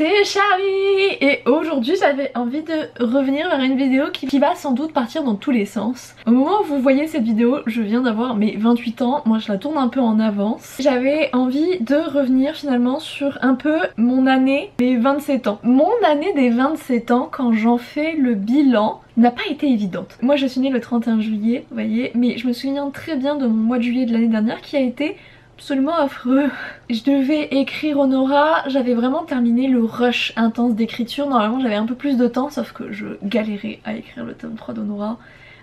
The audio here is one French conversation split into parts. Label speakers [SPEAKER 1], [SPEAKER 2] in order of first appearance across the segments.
[SPEAKER 1] c'est Charlie et aujourd'hui j'avais envie de revenir vers une vidéo qui va sans doute partir dans tous les sens. Au moment où vous voyez cette vidéo, je viens d'avoir mes 28 ans, moi je la tourne un peu en avance. J'avais envie de revenir finalement sur un peu mon année des 27 ans. Mon année des 27 ans, quand j'en fais le bilan, n'a pas été évidente. Moi je suis née le 31 juillet, vous voyez, mais je me souviens très bien de mon mois de juillet de l'année dernière qui a été absolument affreux. Je devais écrire Honora, j'avais vraiment terminé le rush intense d'écriture. Normalement j'avais un peu plus de temps, sauf que je galérais à écrire le tome 3 d'Honora.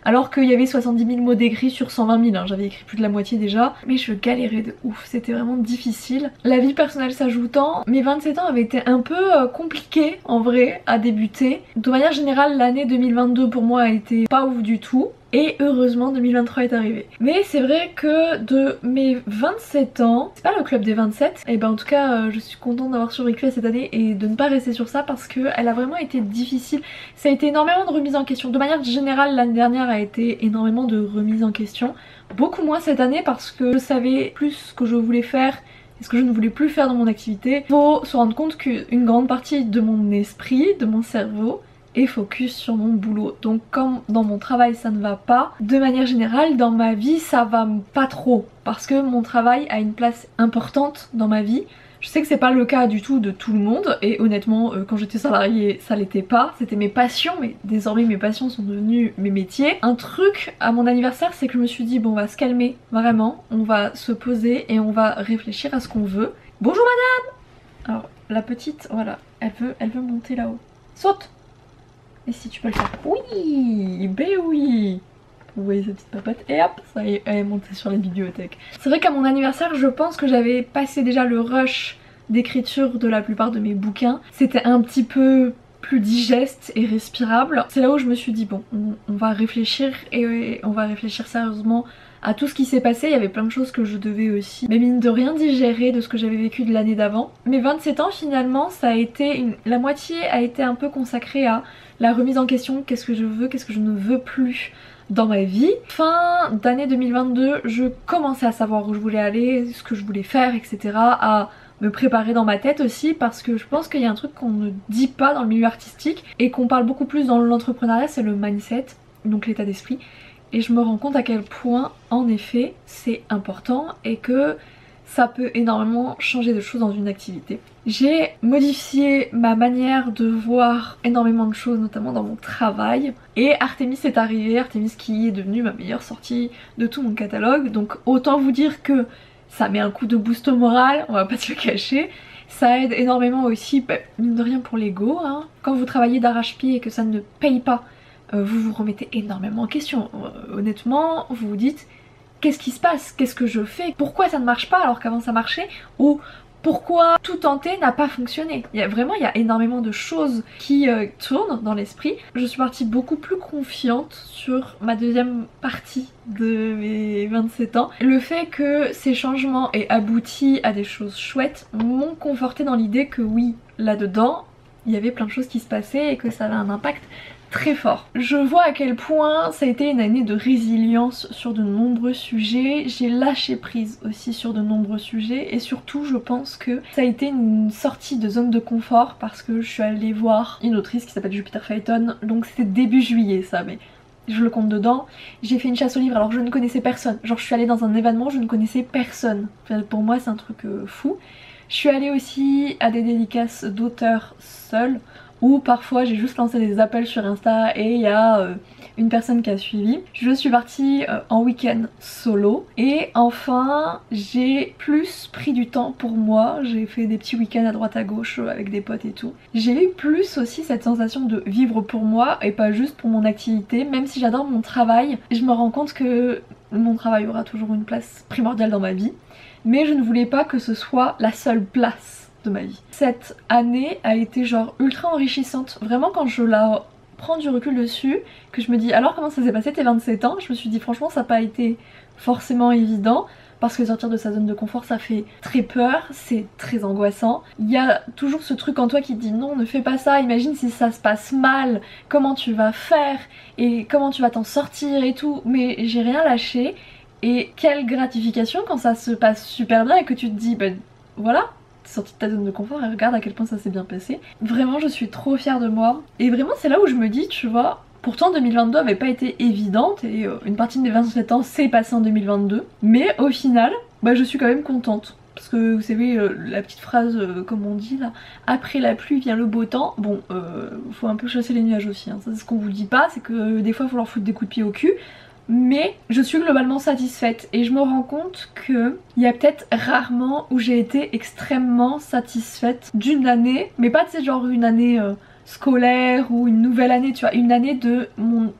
[SPEAKER 1] Alors qu'il y avait 70 000 mots d'écrit sur 120 000, hein. J'avais écrit plus de la moitié déjà, mais je galérais de ouf, c'était vraiment difficile. La vie personnelle s'ajoutant, mes 27 ans avaient été un peu compliqués en vrai à débuter. De manière générale, l'année 2022 pour moi a été pas ouf du tout. Et heureusement 2023 est arrivé. Mais c'est vrai que de mes 27 ans, c'est pas le club des 27, et ben en tout cas je suis contente d'avoir survécu à cette année et de ne pas rester sur ça parce qu'elle a vraiment été difficile. Ça a été énormément de remises en question. De manière générale l'année dernière a été énormément de remises en question. Beaucoup moins cette année parce que je savais plus ce que je voulais faire et ce que je ne voulais plus faire dans mon activité. Faut se rendre compte qu'une grande partie de mon esprit, de mon cerveau, et focus sur mon boulot. Donc comme dans mon travail ça ne va pas, de manière générale dans ma vie ça va pas trop parce que mon travail a une place importante dans ma vie. Je sais que c'est pas le cas du tout de tout le monde et honnêtement quand j'étais salariée ça l'était pas, c'était mes passions, mais désormais mes passions sont devenues mes métiers. Un truc à mon anniversaire c'est que je me suis dit bon on va se calmer vraiment, on va se poser et on va réfléchir à ce qu'on veut. Bonjour madame. Alors la petite voilà, elle veut monter là-haut. Saute. Et si tu peux le faire. Oui, ben oui. Vous voyez sa petite papote. Et hop, ça y est, elle est montée sur la bibliothèque. C'est vrai qu'à mon anniversaire, je pense que j'avais passé déjà le rush d'écriture de la plupart de mes bouquins. C'était un petit peu plus digeste et respirable. C'est là où je me suis dit bon, on va réfléchir et on va réfléchir sérieusement à tout ce qui s'est passé. Il y avait plein de choses que je devais aussi, mais mine de rien, digérer de ce que j'avais vécu de l'année d'avant. Mes 27 ans finalement, ça a été la moitié a été un peu consacrée à la remise en question, qu'est-ce que je veux, qu'est-ce que je ne veux plus dans ma vie. Fin d'année 2022, je commençais à savoir où je voulais aller, ce que je voulais faire, etc. À me préparer dans ma tête aussi parce que je pense qu'il y a un truc qu'on ne dit pas dans le milieu artistique et qu'on parle beaucoup plus dans l'entrepreneuriat, c'est le mindset, donc l'état d'esprit. Et je me rends compte à quel point en effet c'est important et que ça peut énormément changer de choses dans une activité. J'ai modifié ma manière de voir énormément de choses, notamment dans mon travail. Et Artemis est arrivé, Artemis qui est devenue ma meilleure sortie de tout mon catalogue. Donc autant vous dire que ça met un coup de boost au moral, on va pas se le cacher. Ça aide énormément aussi, mine de rien pour l'ego, hein. Quand vous travaillez d'arrache-pied et que ça ne paye pas, vous vous remettez énormément en question. Honnêtement, vous vous dites qu'est-ce qui se passe, qu'est-ce que je fais, pourquoi ça ne marche pas alors qu'avant ça marchait, ou pourquoi tout tenter n'a pas fonctionné. Il y a énormément de choses qui tournent dans l'esprit. Je suis partie beaucoup plus confiante sur ma deuxième partie de mes 27 ans. Le fait que ces changements aient abouti à des choses chouettes m'ont confortée dans l'idée que oui, là-dedans, il y avait plein de choses qui se passaient et que ça avait un impact très fort. Je vois à quel point ça a été une année de résilience sur de nombreux sujets. J'ai lâché prise aussi sur de nombreux sujets et surtout je pense que ça a été une sortie de zone de confort parce que je suis allée voir une autrice qui s'appelle Jupiter Phaeton, donc c'était début juillet ça, mais je le compte dedans. J'ai fait une chasse aux livres alors je ne connaissais personne, genre je suis allée dans un événement, je ne connaissais personne. Pour moi c'est un truc fou. Je suis allée aussi à des dédicaces d'auteurs seuls où parfois j'ai juste lancé des appels sur Insta et il y a une personne qui a suivi. Je suis partie en week-end solo et enfin j'ai plus pris du temps pour moi, j'ai fait des petits week-ends à droite à gauche avec des potes et tout. J'ai eu plus aussi cette sensation de vivre pour moi et pas juste pour mon activité, même si j'adore mon travail. Je me rends compte que mon travail aura toujours une place primordiale dans ma vie, mais je ne voulais pas que ce soit la seule place de ma vie. Cette année a été genre ultra enrichissante. Vraiment quand je la prends du recul dessus, que je me dis alors comment ça s'est passé tes 27 ans, je me suis dit franchement ça n'a pas été forcément évident parce que sortir de sa zone de confort ça fait très peur, c'est très angoissant. Il y a toujours ce truc en toi qui te dit non ne fais pas ça, imagine si ça se passe mal, comment tu vas faire et comment tu vas t'en sortir et tout, mais j'ai rien lâché et quelle gratification quand ça se passe super bien et que tu te dis ben voilà, sorti de ta zone de confort et regarde à quel point ça s'est bien passé. Vraiment je suis trop fière de moi et vraiment c'est là où je me dis, tu vois, pourtant 2022 avait pas été évidente et une partie de mes 27 ans s'est passée en 2022, mais au final bah je suis quand même contente. Parce que vous savez la petite phrase comme on dit là, après la pluie vient le beau temps, bon faut un peu chasser les nuages aussi, hein. Ça c'est ce qu'on vous dit pas, c'est que des fois il faut leur foutre des coups de pied au cul. Mais je suis globalement satisfaite et je me rends compte que il y a peut-être rarement où j'ai été extrêmement satisfaite d'une année, mais pas de c'est genre une année scolaire ou une nouvelle année, tu vois, une année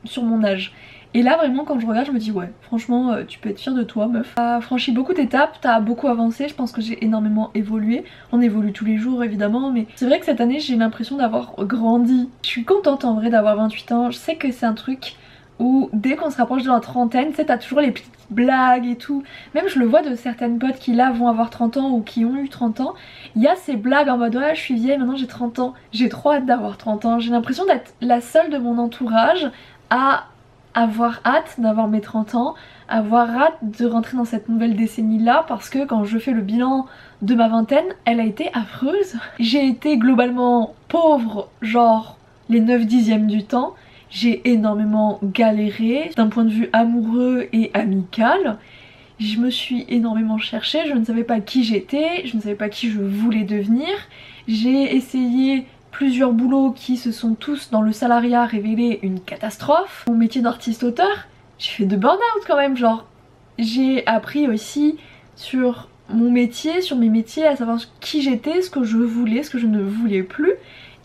[SPEAKER 1] sur mon âge. Et là vraiment quand je regarde je me dis ouais franchement tu peux être fière de toi meuf. T'as franchi beaucoup d'étapes, t'as beaucoup avancé, je pense que j'ai énormément évolué. On évolue tous les jours évidemment mais c'est vrai que cette année j'ai l'impression d'avoir grandi. Je suis contente en vrai d'avoir 28 ans, je sais que c'est un truc où dès qu'on se rapproche de la trentaine, tu sais, t'as toujours les petites blagues et tout. Même je le vois de certaines potes qui là vont avoir 30 ans ou qui ont eu 30 ans. Il y a ces blagues en mode ouais je suis vieille, maintenant j'ai 30 ans. J'ai trop hâte d'avoir 30 ans. J'ai l'impression d'être la seule de mon entourage à avoir hâte d'avoir mes 30 ans, avoir hâte de rentrer dans cette nouvelle décennie là parce que quand je fais le bilan de ma vingtaine, elle a été affreuse. J'ai été globalement pauvre genre les 9/10 du temps. J'ai énormément galéré d'un point de vue amoureux et amical. Je me suis énormément cherchée, je ne savais pas qui j'étais, je ne savais pas qui je voulais devenir. J'ai essayé plusieurs boulots qui se sont tous dans le salariat révélés une catastrophe. Mon métier d'artiste-auteur, j'ai fait de burn-out quand même, genre. J'ai appris aussi sur mon métier, sur mes métiers, à savoir qui j'étais, ce que je voulais, ce que je ne voulais plus.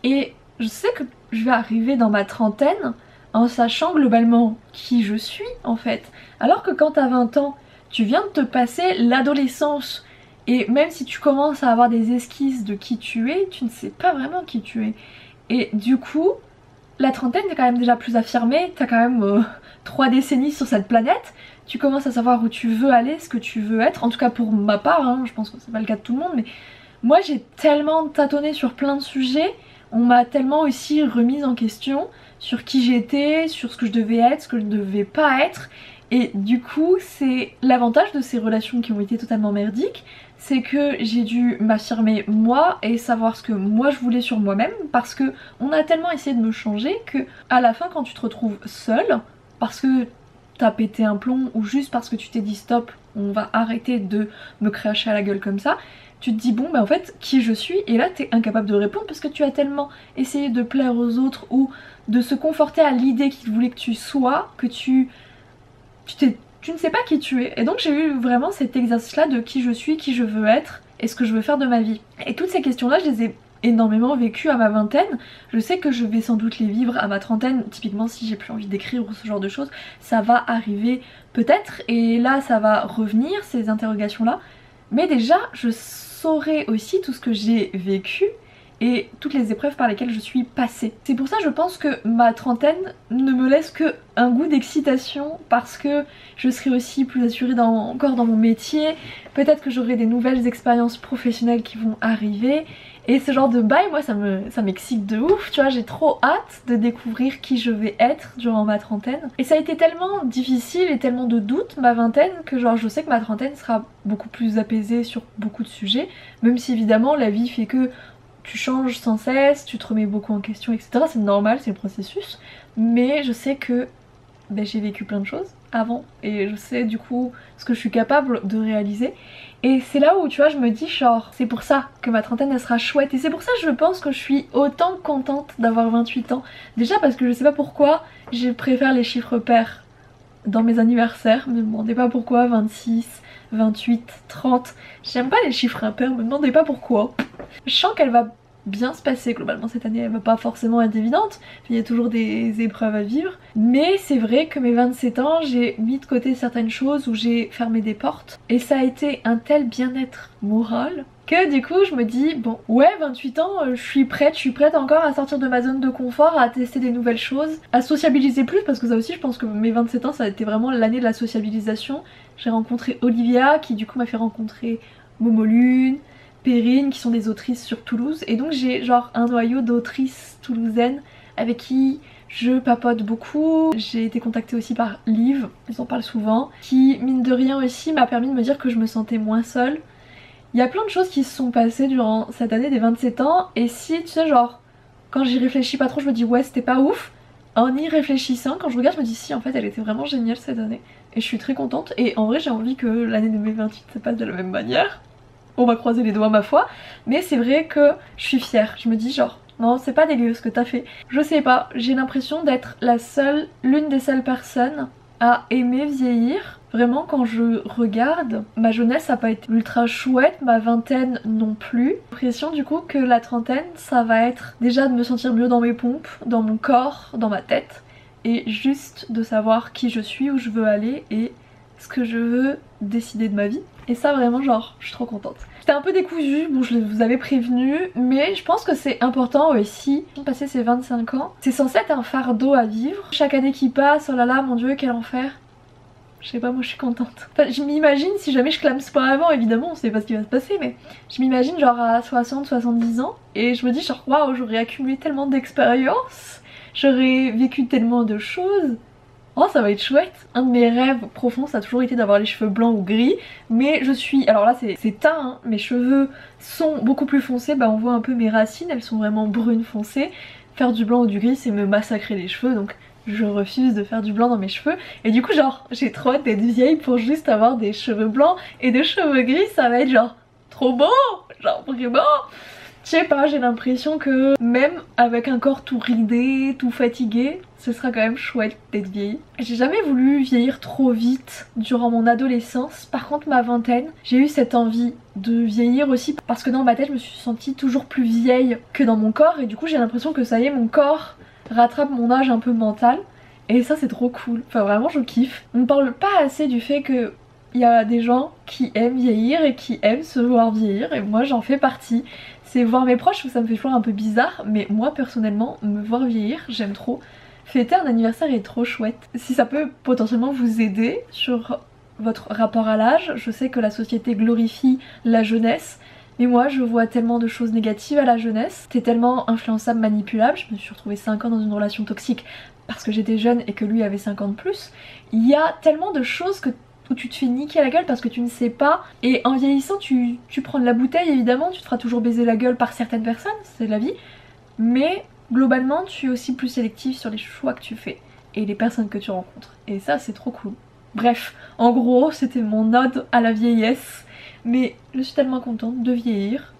[SPEAKER 1] Et je sais que je vais arriver dans ma trentaine en sachant globalement qui je suis en fait. Alors que quand t'as 20 ans, tu viens de te passer l'adolescence et même si tu commences à avoir des esquisses de qui tu es, tu ne sais pas vraiment qui tu es. Et du coup, la trentaine t'es quand même déjà plus affirmée, t'as quand même 3 décennies sur cette planète, tu commences à savoir où tu veux aller, ce que tu veux être, en tout cas pour ma part, hein, je pense que c'est pas le cas de tout le monde, mais moi j'ai tellement tâtonné sur plein de sujets. On m'a tellement aussi remise en question sur qui j'étais, sur ce que je devais être, ce que je ne devais pas être. Et du coup, c'est l'avantage de ces relations qui ont été totalement merdiques, c'est que j'ai dû m'affirmer moi et savoir ce que moi je voulais sur moi-même parce que on a tellement essayé de me changer que à la fin quand tu te retrouves seule, parce que t'as pété un plomb ou juste parce que tu t'es dit stop, on va arrêter de me cracher à la gueule comme ça, tu te dis bon bah en fait qui je suis et là t'es incapable de répondre parce que tu as tellement essayé de plaire aux autres ou de se conforter à l'idée qu'ils voulaient que tu sois que tu ne sais pas qui tu es. Et donc j'ai eu vraiment cet exercice là de qui je suis, qui je veux être et ce que je veux faire de ma vie. Et toutes ces questions là je les ai énormément vécues à ma vingtaine. Je sais que je vais sans doute les vivre à ma trentaine, typiquement si j'ai plus envie d'écrire ou ce genre de choses, ça va arriver peut-être et là ça va revenir ces interrogations là. Mais déjà je saurai aussi tout ce que j'ai vécu et toutes les épreuves par lesquelles je suis passée. C'est pour ça je pense que ma trentaine ne me laisse que un goût d'excitation parce que je serai aussi plus assurée encore dans mon métier, peut-être que j'aurai des nouvelles expériences professionnelles qui vont arriver et ce genre de bail moi ça m'excite de ouf, tu vois, j'ai trop hâte de découvrir qui je vais être durant ma trentaine. Et ça a été tellement difficile et tellement de doutes ma vingtaine que genre je sais que ma trentaine sera beaucoup plus apaisée sur beaucoup de sujets, même si évidemment la vie fait que tu changes sans cesse, tu te remets beaucoup en question, etc. C'est normal, c'est le processus. Mais je sais que j'ai vécu plein de choses avant et je sais du coup ce que je suis capable de réaliser. Et c'est là où tu vois je me dis genre c'est pour ça que ma trentaine elle sera chouette et c'est pour ça que je pense que je suis autant contente d'avoir 28 ans. Déjà parce que je sais pas pourquoi je préfère les chiffres pairs dans mes anniversaires, me demandez pas pourquoi, 26, 28, 30, j'aime pas les chiffres impairs, me demandez pas pourquoi. Je sens qu'elle va bien se passer globalement cette année, elle va pas forcément être évidente, il y a toujours des épreuves à vivre, mais c'est vrai que mes 27 ans j'ai mis de côté certaines choses où j'ai fermé des portes et ça a été un tel bien-être moral que du coup je me dis bon ouais 28 ans je suis prête encore à sortir de ma zone de confort, à tester des nouvelles choses, à sociabiliser plus parce que ça aussi je pense que mes 27 ans ça a été vraiment l'année de la sociabilisation. J'ai rencontré Olivia qui du coup m'a fait rencontrer Momolune, Perrine qui sont des autrices sur Toulouse et donc j'ai genre un noyau d'autrices toulousaines avec qui je papote beaucoup. J'ai été contactée aussi par Liv, ils en parlent souvent, qui mine de rien aussi m'a permis de me dire que je me sentais moins seule Il y a plein de choses qui se sont passées durant cette année des 27 ans et si tu sais genre quand j'y réfléchis pas trop je me dis ouais c'était pas ouf. En y réfléchissant quand je regarde je me dis si en fait elle était vraiment géniale cette année et je suis très contente et en vrai j'ai envie que l'année de mes 28 se passe de la même manière. On va croiser les doigts ma foi, mais c'est vrai que je suis fière, je me dis genre non c'est pas dégueu ce que t'as fait. Je sais pas, j'ai l'impression d'être l'une des seules personnes à aimer vieillir. Vraiment quand je regarde, ma jeunesse a pas été ultra chouette, ma vingtaine non plus. J'ai l'impression du coup que la trentaine ça va être déjà de me sentir mieux dans mes pompes, dans mon corps, dans ma tête et juste de savoir qui je suis, où je veux aller et ce que je veux décider de ma vie. Et ça vraiment genre je suis trop contente. J'étais un peu décousue, bon je vous avais prévenu, mais je pense que c'est important aussi. Passer ces 25 ans, c'est censé être un fardeau à vivre. Chaque année qui passe, oh là là mon dieu quel enfer. Je sais pas, moi je suis contente. Enfin, je m'imagine si jamais je clame pas avant, évidemment on sait pas ce qui va se passer, mais je m'imagine genre à 60-70 ans et je me dis genre waouh j'aurais accumulé tellement d'expérience, j'aurais vécu tellement de choses. Oh ça va être chouette. Un de mes rêves profonds ça a toujours été d'avoir les cheveux blancs ou gris, mais je suis, alors là c'est teint hein, mes cheveux sont beaucoup plus foncés, bah on voit un peu mes racines, elles sont vraiment brunes foncées. Faire du blanc ou du gris c'est me massacrer les cheveux donc je refuse de faire du blanc dans mes cheveux et du coup genre j'ai trop hâte d'être vieille pour juste avoir des cheveux blancs et des cheveux gris, ça va être genre trop beau, genre vraiment. Je sais pas, j'ai l'impression que même avec un corps tout ridé, tout fatigué, ce sera quand même chouette d'être vieille. J'ai jamais voulu vieillir trop vite durant mon adolescence, par contre ma vingtaine, j'ai eu cette envie de vieillir aussi parce que dans ma tête je me suis sentie toujours plus vieille que dans mon corps et du coup j'ai l'impression que ça y est mon corps rattrape mon âge un peu mental et ça c'est trop cool, enfin vraiment je kiffe. On ne parle pas assez du fait que il y a des gens qui aiment vieillir et qui aiment se voir vieillir et moi j'en fais partie. C'est voir mes proches, ça me fait toujours un peu bizarre, mais moi personnellement, me voir vieillir, j'aime trop. Fêter un anniversaire est trop chouette. Si ça peut potentiellement vous aider sur votre rapport à l'âge, je sais que la société glorifie la jeunesse, mais moi je vois tellement de choses négatives à la jeunesse. T'es tellement influençable, manipulable, je me suis retrouvée 5 ans dans une relation toxique parce que j'étais jeune et que lui avait 50 de plus. Il y a tellement de choses où tu te fais niquer la gueule parce que tu ne sais pas et en vieillissant tu prends de la bouteille évidemment, tu te feras toujours baiser la gueule par certaines personnes, c'est la vie, mais globalement tu es aussi plus sélectif sur les choix que tu fais et les personnes que tu rencontres et ça c'est trop cool. Bref, en gros c'était mon ode à la vieillesse, mais je suis tellement contente de vieillir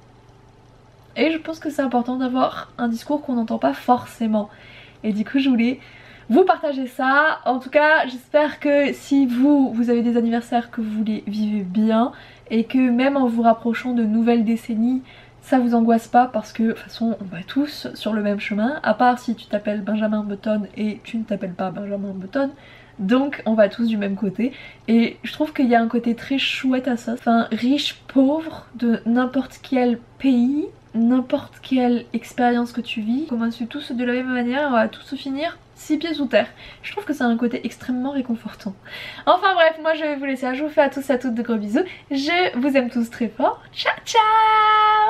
[SPEAKER 1] et je pense que c'est important d'avoir un discours qu'on n'entend pas forcément et du coup je voulais vous partagez ça. En tout cas j'espère que si vous avez des anniversaires que vous voulez vivre bien et que même en vous rapprochant de nouvelles décennies ça vous angoisse pas parce que de toute façon on va tous sur le même chemin, à part si tu t'appelles Benjamin Button et tu ne t'appelles pas Benjamin Button, donc on va tous du même côté et je trouve qu'il y a un côté très chouette à ça, enfin riche, pauvre, de n'importe quel pays, n'importe quelle expérience que tu vis, on commence tous de la même manière, on va tous se finir 6 pieds sous terre. Je trouve que c'est un côté extrêmement réconfortant. Enfin bref, moi je vais vous laisser, je vous fais à tous et à toutes de gros bisous, je vous aime tous très fort, ciao ciao.